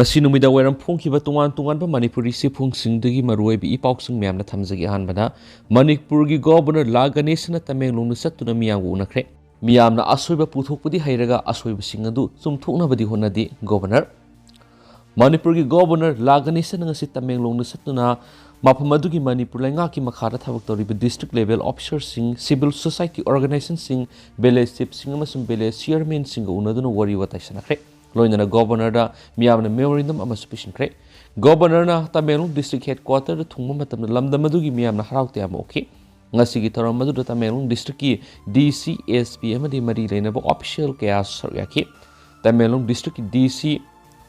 ngasi numida wairam phongkhiba tungan manipuri sifungsingdagi maruibi ipauksim myamna thamjagi ahanbada manipurgi governor la ganesna tamenglongna sattuna miyamgu unakre miyamna asoiba puthokpudi hairaga asoiba singadu chumthoknabadi honadi governor manipurgi governor la ganesna ngasi tamenglongna sattuna maphamadugi manipur laingaki makhara thabak toriba district level officers sing civil society organizations sing village chief sing amasung village chairman sing unaduna wari watai sanakre loinana governor da miyamna memorandum amasu pishinkre governor na Tamenglong district headquarter da thungma matamna lamdamadugi miyamna haraute amokhi ngasigi thoram madu da Tamenglong district ki DCSP amadi mari leinaba official kaya saryaki Tamenglong district ki DC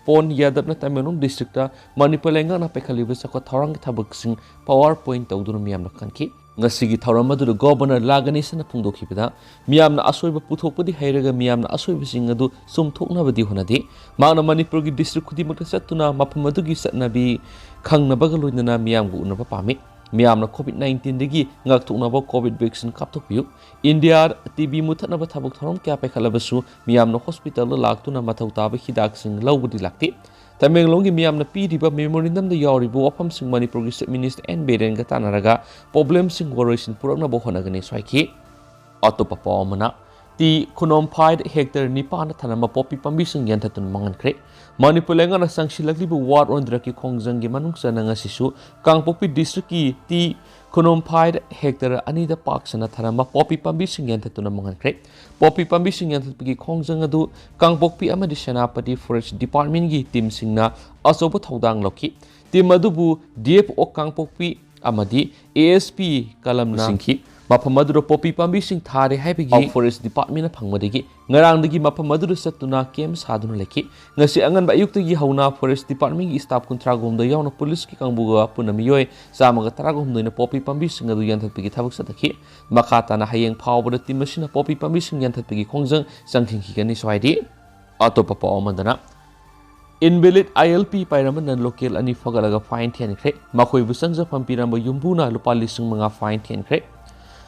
Pon Yadav na Tamenglong district da Manipur lenga na pekhaliba sakwa thorang thabak sing PowerPoint tawduna miyamna kanki ngasigi thoram madu da governor laganisana phungdokhibada miyamna asoiba puthokpadi hairaga miyamna asoiba sing adu sumthoknabadi honadi magna Manipur gi district khudimaka satuna maphamadu satnabi khangnabaga loinana miyamgu unaba pami miyamna COVID-19 dagi ngakthoknaba COVID vaccine kapthokpiyu India TB muthanaba thabak thoram kya pekhalabasu miyamna hospital la laktuna mathautaba hidak sing lawbudi lakti Tamenglong gi miyamna piriba memorandum da yawribu wafam sing Manipur gi minister N Beren ga tanaraga problem sing worries purakna bo honagani swaiki atopa pawmana ti kunom phaid hector nipana thanama popi pambi sing yantatun mangankre Manipur lenga na sangsilaklibu ward ondra ki khongjang gi manungsa nanga sisu kangpopi district ki ti kunom phaid hector anida park sana thanama popi pambi sing yantatun mangankre popi pambi sing yantatpi khongjang adu kangpokpi amadi senapati forest department gi team singna asoba thodang lokhi team adubu DFO kangpokpi amadi ASP kalamna singki maphamaduro popi pambi sing thare haibigi forest department na phangmadagi ngarangdagi maphamaduro satuna kem saduna lekhi ngasi angan ba ayuktagi hauna forest department gi staff kuntra gomda yauna police ki kangbuga punamiyoi samaga taragom doina popi pambi sing adu yanthapigi thabak satakhi makhata na hayeng phawbada timashina popi pambi sing yanthapigi khongjang sangthingki gani swaidi atopa pawmadana Invalid ILP pairama nan local ani fagalaga fine thiankre makhoi busangja pampiramba yumbuna lupa lisung mga fine thiankre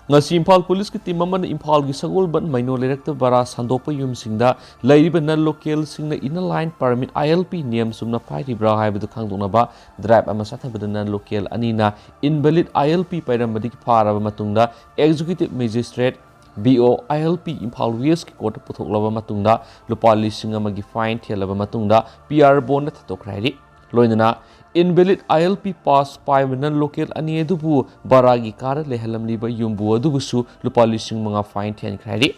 ngasi Imphal police ki team amana Imphal gi sagol ban maino lerekta bara sandopa yum singda lairiba nan local singna in line permit ILP niyam sumna phairi bra haibadu khangdona ba drive ama sathabada nan local anina invalid ILP pairama di pharaba matungda executive magistrate BO ILP Imphal West ki court puthoklaba matungda lupa lising amagi fine thialaba matungda PR bond thatokhrari loinana invalid ILP pass paibanan local ani edubu baragi kar lehalamliba yumbu adubusu lupa lising mga fine thian khrari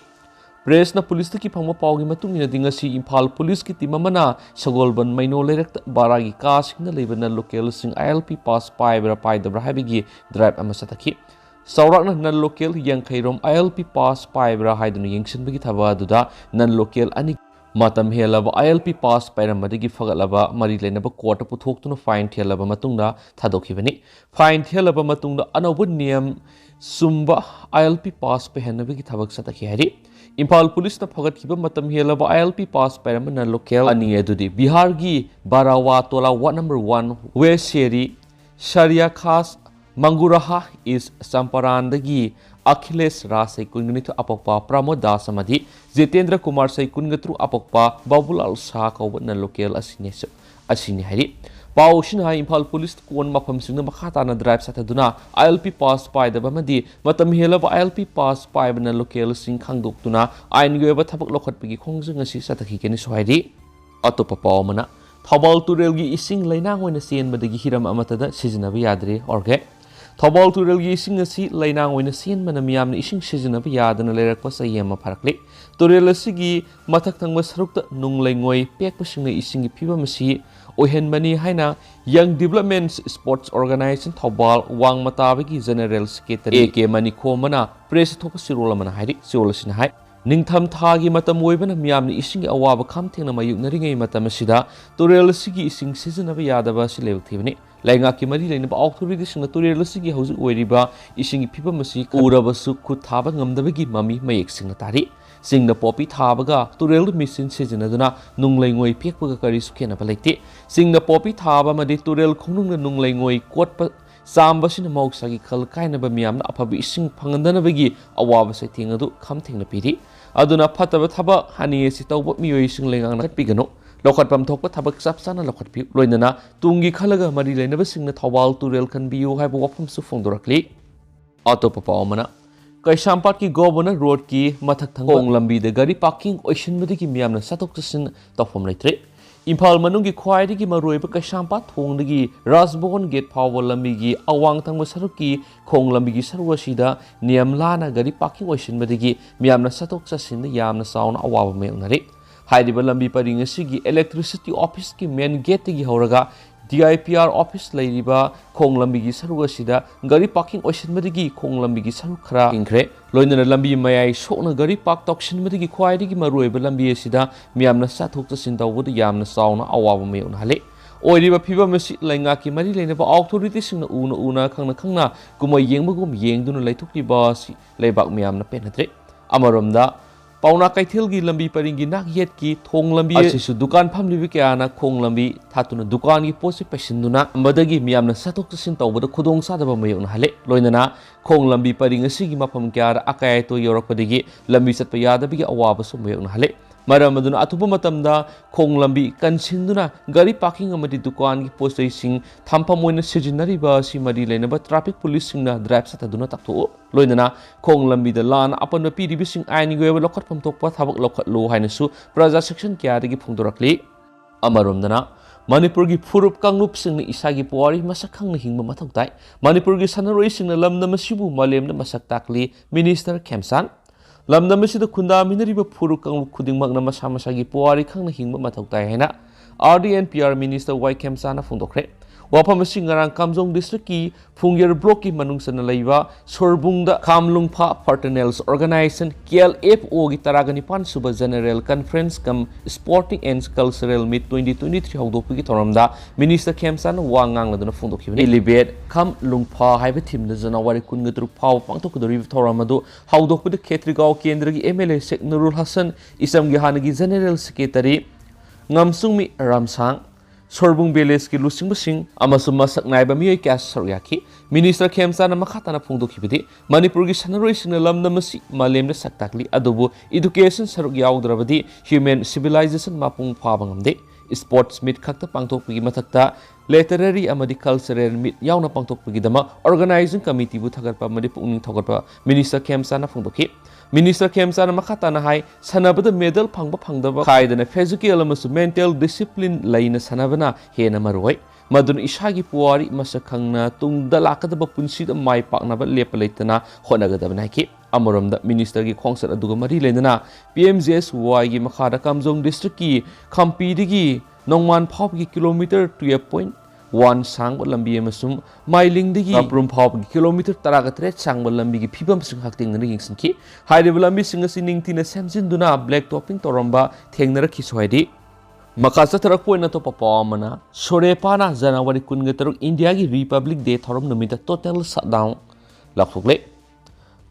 press na police ki phangma pawgi matungina dingasi Imphal police ki team amana sagolban maino lerekta baragi ka singna lebanan local sing ILP pass paibra paidabra habigi drive ama satakhi Saurakna nan local yang khairom ILP pass paibra haidunu yengsinbagi thaba aduda nan local ani matam helaba ILP pass pairamadi fagalaba mari lenaba court puthoktuna fine thelaba matungda thadokhibani fine thelaba matungda anobu niyam sumba ILP pass pehanabagi thabak satakhi hari Imphal police na phagatkiba matam helaba ILP pass pairamana local ani edudi Bihar gi Barawa tola ward number 1 West Seri Sharia khas Manguraha is Samparandagi Achilles Rasai Kunganithu Apokpa Pramod Das amadi Jitendra Kumar Sai Kungatru Apokpa Babulal Shah Kaubat na local asini hari Paushin ha Imphal police kon mafam singna makhata na drive sataduna ILP pass pai da bamadi matam helaba ILP pass pai bana local sing khangdoktuna ain goeba thabak lokhatpigi khongjang asi satakhi keni sohaidi atopa pawmana Thobal turelgi ising lainang oina senbadagi hiram amatada sizinaba yadre orge Thobal turelgi ising asi lainang oina senbana miyamna ising sizinaba yadana lerakpa sayema pharakle turel asigi mathak thangma sarukta nunglaingoi pekpa singna isingi phibam asi ohenbani haina Young Development Sports Organization Thobal wang matabagi General Secretary AK Maniko mana press thopa sirola mana hairi sirolasina hai Ningtham thagi matam oibana miyamni isingi awaba khamthengna mayuknaringai matam asida turel asigi ising sizinaba yadaba silebak thibani laingaki mari leinaba authority singna turel asigi hauzik oiriba isingi phibam asi urabasu khut thaba ngamdabagi mami mayek singna tari singna popi thabaga turel machine sizinaduna nunglaingoi pekpaga kari sukhena balaite singna popi thaba madi turel khonungna nunglaingoi kotpa Sambasina Moksagi Kal Kaina Bamiam Apabi Sing Pangandanabagi Awaba Sating Adu Kamting the Piri Aduna Pataba Taba Hani Sito what Mio Sing Lingang Pigano लौखटफम थोकपा थबक चप चाना लौखटपियु लोइनना तुंगी खलगा मरी लेनबसिंगना थौबाल तुरेल खनबियु हाइबो वफमसु फोंदोरकली अतोप पावमना कैसामपाट की governor road की मथक थंगोंग लंबी दे गाड़ी parking ओइशनबदी की मियामना सतोक तसिन तफम लेत्रे Imphal मनुंगी ख्वाइदगी मरुइबा कैसामपाट थोंगदगी Raj Bhavan gate फावो लंबी की अवांग थंग सरुक की खोंग लंबी की सरुक असिदा नियम लाना गाड़ी पार्किंग ओइशनबदी मियामना सतोक तसिन यामना साउना अवाब मेउनरे हाइदिबा लंबी परिंग असिगी इलेक्ट्रिसिटी ऑफिस की मेन गेट तगी हौरगा DIPR ऑफिस लेरिबा खोंग लंबी की सरुक असिदा गाड़ी पार्किंग ओइशनबदी खोंग लंबी की सरुक खरा इंख्रे लोइनना लंबी मयाई सोना गाड़ी पार्क तौक्शनबदी ख्वाइदगी मरुइबा लंबी असिदा मियामना साथोक तसिन तौबदु यामना साउना अवाब मेउनहले ओइरिबा फिबम असी लैंगा की मरी लेनबा ऑथोरिटी सिंगना उना खंगना कुमै येंबगुम येंगदुना लैथुक्लिबा असि लेबाक मियामना पेनत्रे अमरोमदा पाउना कैथेल की लंबी परिंगी नाक येट की थोंग लंबी असिसु दुकान फमलिबि क्याना खोंग लंबी थातुना दुकान की पोसे पैसिन्दुना मदगी मियामना सतोक तसिन तौबदा खुदोंग सादबा मयुन हले लोइनना खोंग लंबी परिंग असिगी मफम क्यारा अकायतो योरकपदगी लंबी चटपा यादबिगी अवाबसु मयुन हले मरम अदुना अथुपा मतमदा खोंग लंबी कनसिन्दुना गाड़ी पार्किंग अमदी दुकान की पोस्टैसिंग थामफम ओइना सिजिनरिबा असि मरी लेनबा ट्रैफिक पुलिस सिंगना ड्राइव सतदुना तक्थो लोइनना खोंग लंबी द लान अपन पीरिबिसिंग आइनी गोयबा लखटफम तोकपा थाबक लखटलो हाइनसु प्रजा सेक्शन क्यादगी फोंदोरकली अमरोमदना मणिपुर की फुरुप कांगलुप सिंगना इसागी पुवारी मसक खंगना हिंगबा मथौ ताइ मणिपुर की सनरोइ सिंगना लमदम असिबु मलेमना मसक ताकली मिनिस्टर खेमसान लमदम असिदा खुंदामिनरिबा फुरुप कांगलुप खुदिंगमकना मसा मसागी पुवारी खंगना हिंगबा मथौ ताइ हैना RDNPR मिनिस्टर वाई खेमसाना फोंदोखरे वाफम असि ngarang kamjong district की फुंगेर ब्लॉक की मनुंगसना लैबा सोरबुंगदा खामलुंगफा फर्टनेल्स ऑर्गेनाइजेशन KLFO की तरागनिपान सुबह general conference cum sporting and cultural meet 2023 हौदोकपगी थोरमदा मिनिस्टर खेमसाना वा nganglदना फोंदोखिबनि इलिबेट खामलुंगफा हाइबा थीमदा जनवरी 23 फाव पांथोकदोरिब थोरमदो हौदोकपदि खेत्रिगांव केंद्र की MLA शेख नुरुल हसन इसमगी हानगी जनरल सेक्रेटरी ngamsungmi ramsang सोरबुंग बेलेस की लुसिंग बसिंग अमसुम मसक नाइबा मियोय क्या सरुयाखी मिनिस्टर खेमसाना मखाताना फोंदोखिबदि मणिपुर की सनरोइसिंगना लमदमसि मालेमना सक्ताकली अदुबु एजुकेशन सरुक याउद्रबदि ह्यूमन सिविलाइजेशन मापुंग फाबा ngamde स्पोर्ट्स मीट खक्ता पांथोकपगी मथक्ता लेटररी अमदि कल्चरल मीट याउना पांथोकपगीदमा ऑर्गेनाइजिंग कमिटी बु थगरपा मदि पुंगनिंग थगरपा मिनिस्टर खेमसाना फोंदोखि मिनिस्टर खेमसाना मखाताना हाई सनाबद मेडल फंगबा फंगदबा खाइदना फिजिकल अमसु मेंटल डिसिप्लिन लैना सनाबना हेना मरोय मदुन इसागी पुवारी मसखंगना तुंगदा लाकदबा पुंसीद माइ पाकनाबा लेप लेतना होनगदबना हाइकि अमरोमदा मिनिस्टर की खोंसर अदुगा मरी लेना PMJSY की मखादा कामजोंग डिस्ट्रिक्ट की खंपीदगी नोंगमान फाव की किलोमीटर 12.1 सांग लंबी अमसुम माइलिंगदगी अप्रुम फाव की किलोमीटर 13 सांग लंबी की फिबम सिंग हक्तिंगना यिंगसिंखि हाइदेबा लंबी सिंग असि निंगतिना सेमजिनदुना ब्लैक टॉपिंग तोरंबा थेंगनरखि सोहाइदि मखासा तरक पोइना तो पपामना सोरेपाना जनवरी 23 इंडिया की Republic day theorem नुमिता total shutdown लाखोगले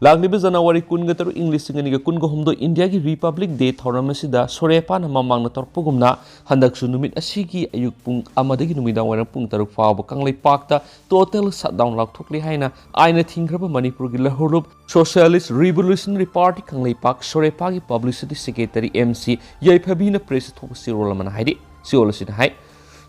लागलिबा जनवरी 23 इंग्लिश सिंगनिगा 19 इंडिया की रिपब्लिक डे थोरम असिदा सोरेपाना ममांगना तोरपगुमना हंदकसु नुमित असिगी अयुक पुंग अमदगी नुमिदां वरं पुंग तरुक फाव कांगलै पाकता टोटल शटडाउन लाखोगले हाइना आइना थिंग्रबा मणिपुर की लहरुप socialist revolutionary party Kangleipak सोरेपा की पब्लिसिटी सेक्रेटरी MC याइफबिना प्रेस थोक सिरोलमना हाइदि सिओलसिना हाइ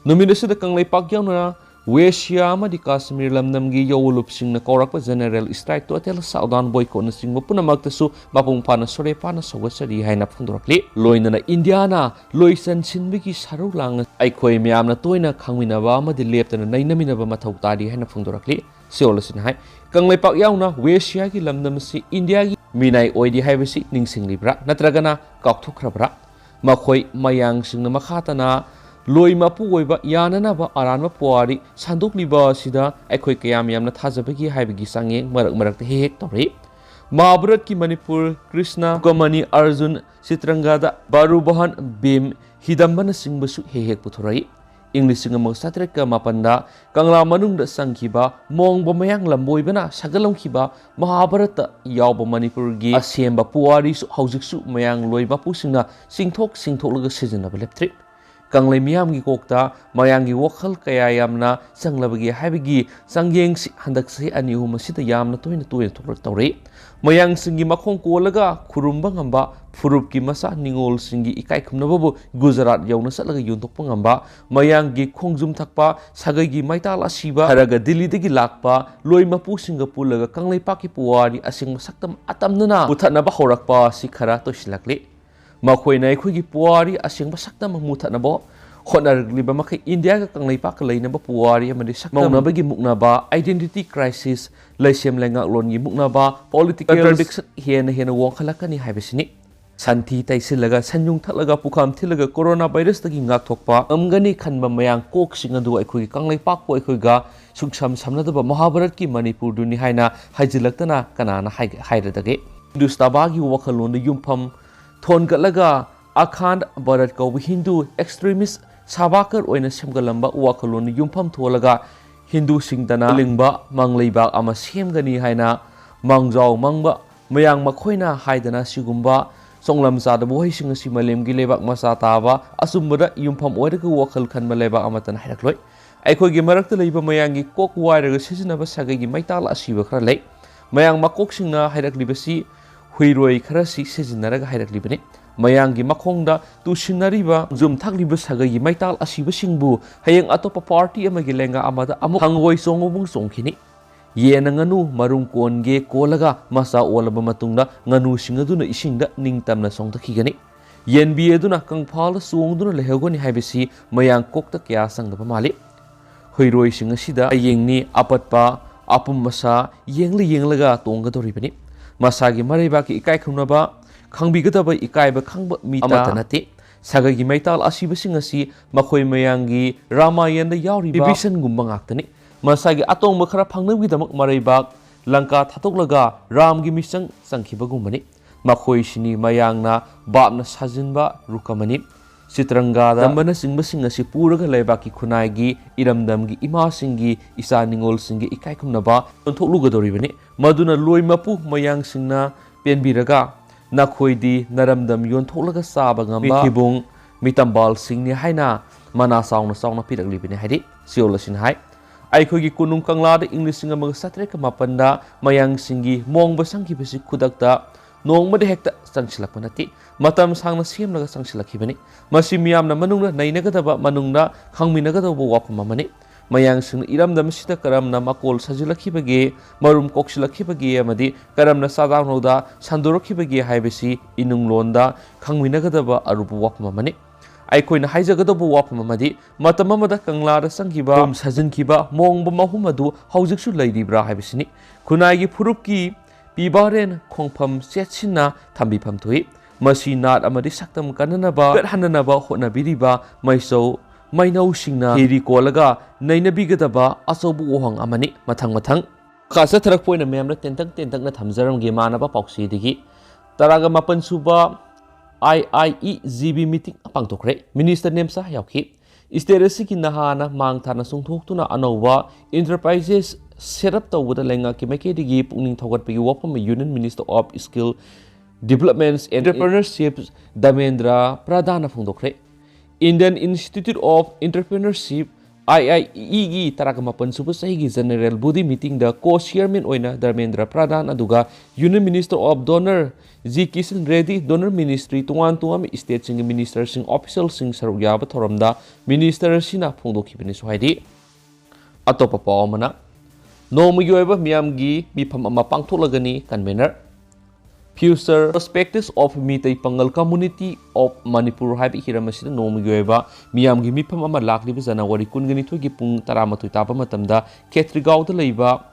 नुमिदसिदा कांगलै पाक याउना वेशिया अमदि काश्मीर लमदमगी यौलुपसिंगना कौरकपा जनरल स्ट्राइक टोटल शटडाउन बॉयकॉटना सिंगबा पुनमक्तसु मपुंग फाना सोरेपाना सौगसरी हाइना फोंदोरकले लोइनना इंडियाना लोइसन सिनबिगी सरू लांग आइखोय म्यामना तोइना खांमिनबा अमदि लेपतना नैनमिनबा मथौ तादि हाइना फोंदोरकले सिओलसिना हाइ कांगलै पाक याउना वेशिया की लमदमसि इंडिया की मिनाई ओइदि हाइबसि निंगसिंलिब्रा नत्रगना काउथोखरब्रा मखोय मयांग सिंगना मखातना लोई मपु ओइबा याननाबा अरानबा पुवारी सांदोकलिबा सिदा अखोय कयाम यामना थाजबगी हाइबगी सांगे मरक मरक हेक तौरे महाभारत की मणिपुर कृष्णा कमनी अर्जुन चित्रंगादा बारुबहन भीम हिदंबन सिंहबसु हेक पुथोरई इंग्लिश सिंगम सत्रक मापंदा कंगला मनुंग संखिबा मोंगबा मयांग लंबोइबना सगलमखिबा महाभारत यावब मणिपुर की असेंबा पुवारी हौजिकसु मयांग लोइबा पुसिंगना सिंथोक सिंथोलग सिजनबा लेप्त्रि kanglai miyam gi kokta mayang gi wakhal kaya yamna sanglabagi haibagi sangyeng si handak se ani hu masida yamna toina thokrak tawre mayang singi makhong kolaga khurumba ngamba furup ki masa ningol singi ikai khumnababu Gujarat yauna satlaga yuntokpa ngamba mayang gi khongjum thakpa sagai gi maital asiba haraga Delhi dagi lakpa loi mapu singa pulaga kanglai paki puwari asing saktam atamnana uthanaba horakpa si khara tosilakle makhoi khoi gi puwari asing saktam muthanaba honargliba makai India ga kanglai pak leinaba puwari amadi saktam maunabagi muknaba identity crisis laisem lenga lon gi muknaba political contradiction hena wongkhalakani haibesini santi taisilaga sanjung thalaga pukham thilaga corona virus tagi ngakthokpa amgani khanba mayang kok singadu akhoi kanglai pak ko akhoi ga suksam samnadaba Mahabharat ki Manipur duni haina haijilaktana kanana hairadage Hindustaba gi wakhalon yumpham thongalaga Akhand Bharat ko Hindu extremist Sabakar oina semgalamba wakhalon yumpham tholaga Hindu singdana lingba mangleiba ama semgani haina mangjau mangba mayang makhoina haidana sigumba songlam sada bohai sing si malemgi lebak masa taba asumbada yumpham oiraga wakhal khanma lebak amatan hailakloi aikhoi gi marakta leiba mayangi kok wairaga sijinaba sagai gi maital asiba khara lei mayang makok singna hailaklibasi huiroi khara si sijinaraga hailaklibani mayanggi makhongda tusinariba zum thagliba sagai gi maital asiba singbu hayeng atopa party amagi lenga amada amuk hangoi songobung songkhini yena nganu marum konge kolaga masa olaba matungda nganu singaduna isingda ningtamna songtakhigani yenbi eduna kangphal songduna lehogoni haibisi mayang kokta kya sangdaba mali hoiroi singasida ayengni apatpa apum masa yenglaga tonggadoribani masagi maraiba ki ikai khunaba khangbigadaba ikaiba khangba mita amatanati sagagi maital asiba singasi makhoi mayangi ramayanda yauri bibishan gumba ngaktani masagi atong khara phangnabi damak maraibak langka thatoklaga ramgi misang sangkhibagumani makhoi sini mayangna babna sajinba rukamani sitrangada dambana singba singasi puraga laibaki khunai iramdamgi ima singi isa ningol singi ikai khumnaba thoklugadoribani maduna loimapu mayang singna penbiraga nakhoidi naramdam yonthoklaga saba ngamba kibung mitambal singni haina mana sauna piraklibini haidi siolasin hai aikhoi kunung kanglada English singa mag satre ka mapanda mayang singi mongba sangkhibasi khudakta nongmade hekta sangsilakpanati matam sangna semlaga sangsilakhibani masi miyamna manungna nainagadaba manungna khangminagadaba wapamamani mayang sing iramdam sita karamna makol sajilakhibage marum koksilakibage amadi karamna sadangnoda sandorokhibage haibasi inunglonda khangminagadaba arubu wapamamani aikoina haijagadaba wapamamadi matamamada kanglada sanghiba sajinkiba mongba mahumadu haujiksu leiribra haibasini khunai phurupki pibaren khongpham setsinna thambifam thui masi nat amadi saktam kananaba hananaba honabiriba maisau mainau singna heri kolaga nainabigadaba asobu wohang amani mathang khasa tharak poina memna tentang na thamjaram ge manaba pausi digi taraga mapan suba IIEGB meeting pangtokre minister nemsa yauki isteresi ki nahana mang thana sungthoktuna anowa enterprises setup tawuda lenga ki make digi pungning thogat pigi wapam union minister of skill developments and entrepreneurship Dharmendra Pradhan phungdokre Indian Institute of Entrepreneurship IIE taragamapan suba sahi general body meeting da co-chairman oina Dharmendra Pradhan aduga union minister of donor G Kishan Reddy donor ministry tuan state sing minister sing official sing sarugya thoramda minister sina phungdokhibani sohaidi atopa pawmana nomugi oiba miyamgi mifam ama pangtholagani convener Future Perspectives of Mitai Pangal Community of Manipur Habi Hiramasida Nomugoeva, Miamgi Mipam Amalakli Zanawari Kungani Tugi Pung Taramatu Tapamatamda, Ketrigau the Leva,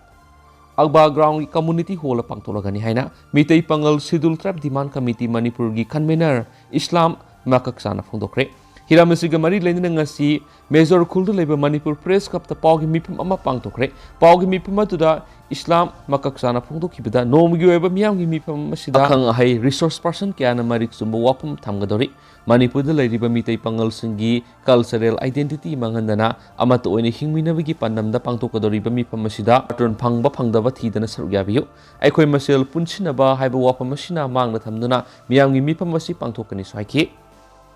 Agba Ground Community Hall Pangtolagani Haina, Mitai Pangal Sidul Trap Demand Committee Manipurgi Convener, Islam Makaksana Fundokre. Hiramasiga Mari Lenangasi, Major Kuldu Labor Manipur Press Cup the Poggi Mipam Ama Pangtokre, Poggi Mipamatuda, Islam Makaksana Pungdokibida, Nomugoeva Miamgi Mipam Masida, Kang Hai resource person Kiana Marik Sumba Wapam Tamgadori, Manipur the Lady Bamita Pangal Singi, cultural identity Mangandana, Amato in Hingminavigi Pandam the Pangtokadori Bamipam Masida, Patron Pangba Pangdavati than a Sargavio, Equi Masil Punchinaba, Hyba Wapam Machina, Mang the Tamdana, Miamgi Mipamasi Pangtokanis Haki.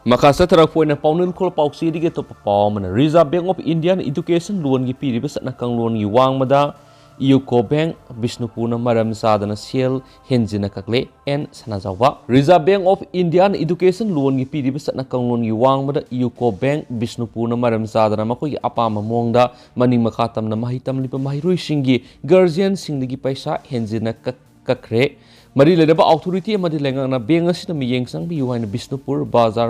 Maka satharakpoina paunil khol pauksi dige to pawmana Reserve Bank of India na education loan gi piriba satna kang loan gi wangmada UCO Bank Bishnupurna maram sadana sel henjina kakle en sanajawa Reserve Bank of India na education loan gi piriba satna kang loan gi wangmada UCO Bank Bishnupurna maram sadana makoi gi apama mongda maning makhatam na mahitam lipa mahiroi singi guardian singdagi paisa henjina kakre Mari ledaba authority amadi lengang na bank asina miyeng sang bi yuhaina Bishnupur Bazar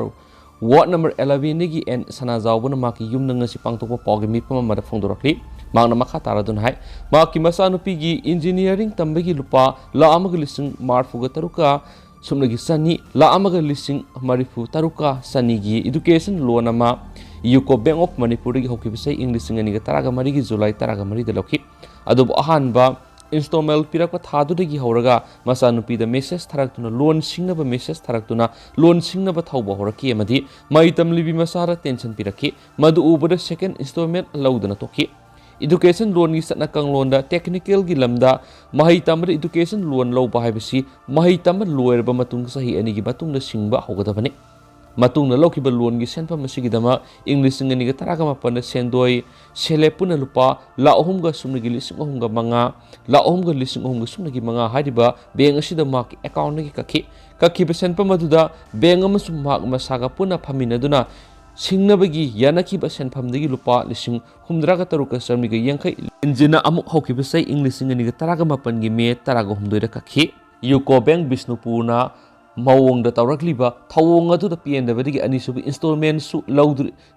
Ward number 11 nigi en sanajawbuna maki yumna ngasi pangtokpa pawgi mipama mada phongdorakli mangna makha taradun hai maki masanupi gi engineering tambagi lupa la amaga lising marfuga taruka sumnagi sani la amaga lising marifu taruka sani gi education loan ama UCO Bank of Manipur gi hokibisai English ngani ga taraga mari gi July taraga mari da lokhi adob ahanba installment pirakpa thadudagi horaga masanupi da message tharaktuna loan singnaba message tharaktuna loan singnaba thauba horaki amadi maitam libi masara tension piraki madu ubada second installment laudana toki education loan gi satna kang loan da technical gi lamda mahitam da education loan lauba haibasi mahitam loirba matung sahi ani gi matung da singba hogadabani matung na lokiba loan gi senpa masigi dama English ngani ga taraga mapana sendoi selepuna lupa la ohum ga sumna gi lising ohum ga manga la ohum ga lising ohum ga sumna gi manga hadiba bank asida mak account gi kakhi ba senpa maduda bank amasum mak masaga puna phamina duna singnabagi yanaki ba senpham dagi lupa lising humdra ga taruka samni ga yankai injina amuk hoki ba sai English ngani ga taraga mapan gi me taraga humdoi da kakhi UCO Bank Bishnupurna Mawong da taurakliba thawong adu da PNW anisubi installment su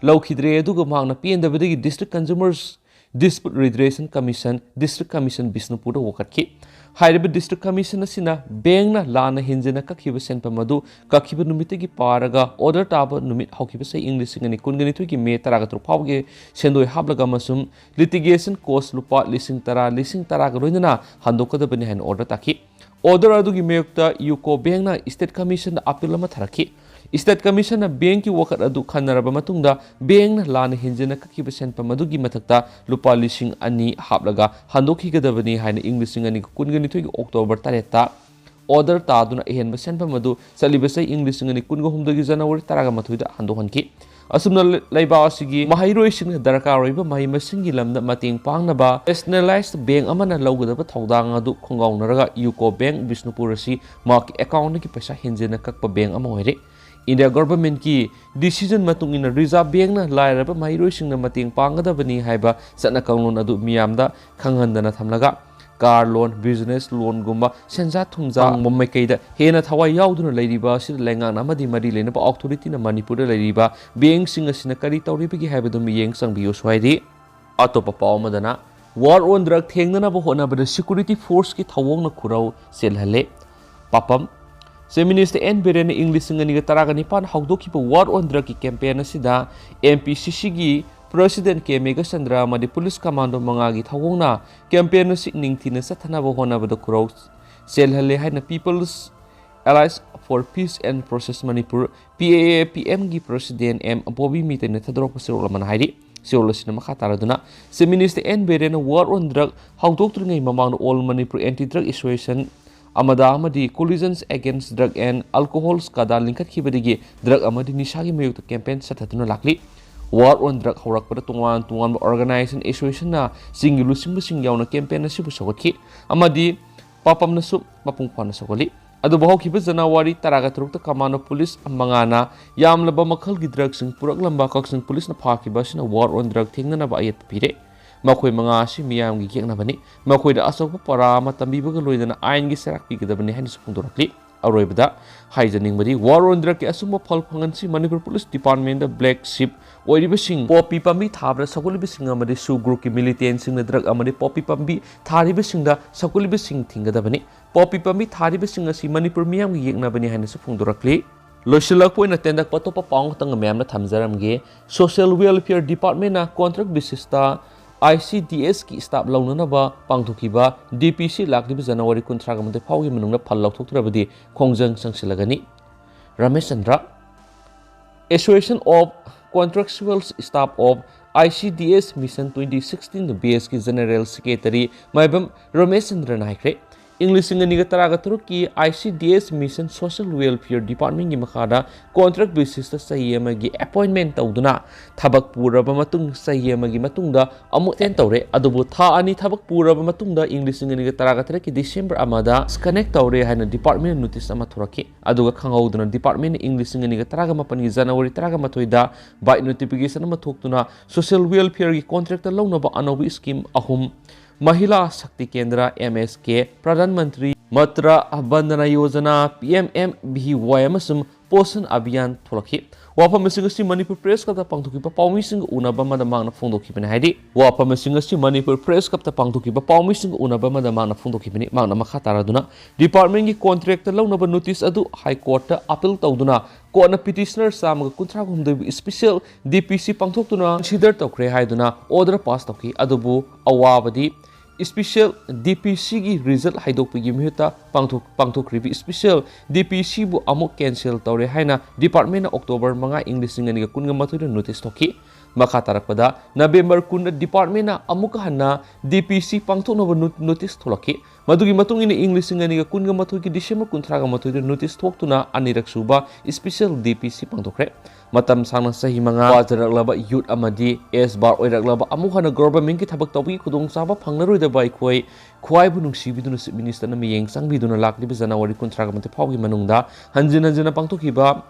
laukhidre aduga mangna PNW District Consumers Dispute Redressal Commission District Commission Bishnupur da wakatki hairiba District Commission asina bank na lana hinjena kakhiba senpa madu kakhiba numitegi paraga order taba numit haukiba sai English ngani kungani thuki me taraga tru phawge sendoi hablaga masum litigation cost lupa lising tara ga roinana handokada bani han order taki Order adugi meyukta UCO Bank na State Commission na appeal ama tharaki State Commission na bank ki wakat adu khanaraba matungda bank na lana hinjena kakiba senpa madugi mathakta lupa lising ani haplaga handokhigadabani haina English ngani kungani thugi October tareta order ta duna ehenba senpa madu salibasai English ngani kunga humdagi January taraga mathuida handokhanki asumna laiba asigi mahairoi sing darkar roiba mahi masingi lamda mating pangnaba nationalized bank amana lawgadaba thaudang adu khongawnaraga UCO Bank Bishnupur asi mak account ki paisa hinjena kakpa bank ama hoire India government ki decision matung ina Reserve Bank na lairaba mahairoi sing na mating panggadabani haiba satna kanglon adu miyamda khanghandana thamlaga car loan business loan gumba senja thumja mummai kaida hena thawai yauduna leiriba sid lengang amadi mari lena ba authority na Manipur da leiriba bank sing asina kari tawribagi haibadu miyeng sangbiyo swaidi atopa pawmadana war on drug thengnana ba hona ba security force ki thawong na khurau selhale papam Minister N. Beren English ngani ga taraga nipan hawdoki ba war on drug ki campaign asida MPCC gi President ke Mega Sandra madi Police Commando mangagi thawongna campaign sik ningthina sathana bo hona bada kurau selhale haina People's Alliance for Peace and Process Manipur PAAPM gi President M Bobby mitene thadrok pasirol man hairi seola sina makha taraduna Minister N Beren war on drug hawdok tringai mamang all Manipur anti drug association amada amadi collisions against drug and alcohol skada linkat khibadigi drug amadi nishagi mayuk campaign sathatuna lakli War on drug horak pada tungan organization association na singilu sing yauna campaign na sibu sokotki amadi papam na sup papung pana sokoli adu bahau kiba January taraga turukta kamano police mangana yam laba makhal gi drug sing purak lamba kak sing police na phaki ba sina war on drug thingna na ba ayat pire makhoi manga si miyam gi kek na bani makhoi da asok para matambi ba loidana ain gi serak pi gidabani hani supung dorakli aroibada haijaning badi war on drug ki asuma phal phangan si Manipur Police Department da black sheep oiriba sing poppy pambi thabra sakoliba sing amadi su group ki militant sing na drug amadi poppy pambi thariba sing da sakoliba sing thingadabani poppy pambi thariba sing asi Manipur miyam gi yekna bani haina supung dorakli loisilak poina tendak patopa pang tang miyam na thamjaramge social welfare department na contract bisista ICDS ki staff launanaba pangthukiba DPC lakliba January 13 gamde phawgi manungna phal lauthokrabadi khongjang sangsilagani Ramesh Chandra Association of Contractual Staff of ICDS Mission 2016 BS ki General Secretary Maibam Ramesh Chandra naikre English Singaniga Taragaturuki, ICDS Mission Social Welfare Department Gimakada, contract basis Sayamagi appointment Tauduna, Tabak Pura Bamatung Sayamagi Matunda, Amu Tentore, Adobo Ta Ani Tabak Pura Bamatunda, English Singaniga Taragataraki, December Amada, Sconnect Taure and a department notice Amaturaki, Aduga Kangauduna Department English Singaniga Taragamapan January Tragamatoida, by notification Amatokuna, Social Welfare contract alone about Anobi scheme Ahum. Mahila Shakti Kendra MSK Pradhan Mantri Matra Bandhana Yojana PMMBY amasung Posan Abhiyan Tholakhi Wafam asing Manipur Press Club pangthukiba pawmising unaba madamang phongdokhibani haidi Wafam asing Manipur Press Club pangthukiba pawmising unaba madamang phongdokhibani mangna makha taraduna Department gi contract lawnaba notice adu High Court ta appeal tawduna Kona petitioner samga kuntra gumde special DPC pangthokduna consider tawkhre haiduna order pass tawki adubu awabadi Special DPC gi result haidokpigi mihuta pangthokribi special DPC bu amuk cancel tawre haina department na October mga English ngani ga kunga mathoida notice thoki makha tarakpada November kun department na amuk hanna DPC pangthoknaba notice tholaki madugi matung ina English ngani ga kunga mathoigi December kuntra ga mathoida notice thoktuna anirak suba special DPC pangthokre matam sang sahi mga wajaraklaba youth amadi S bar oiraklaba amukhana government ki thabak tawbi khudong chaba phangnaroida bai khoi khwai bu nungsibiduna minister na miyeng sangbiduna lakliba January kuntra ga mate phawgi manungda hanjina pangthokiba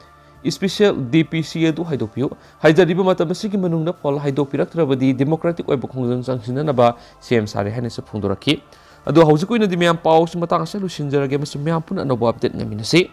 special DPC adu haidokpiu haijariba matam sigi manungna phol haidokpiraktrabadi democratic oiba khongjang changsinanaba sem sare haine se phongdoraki adu hauji koina di myam paw matang sa lusinjarage masum myam pun anobo update ngaminasi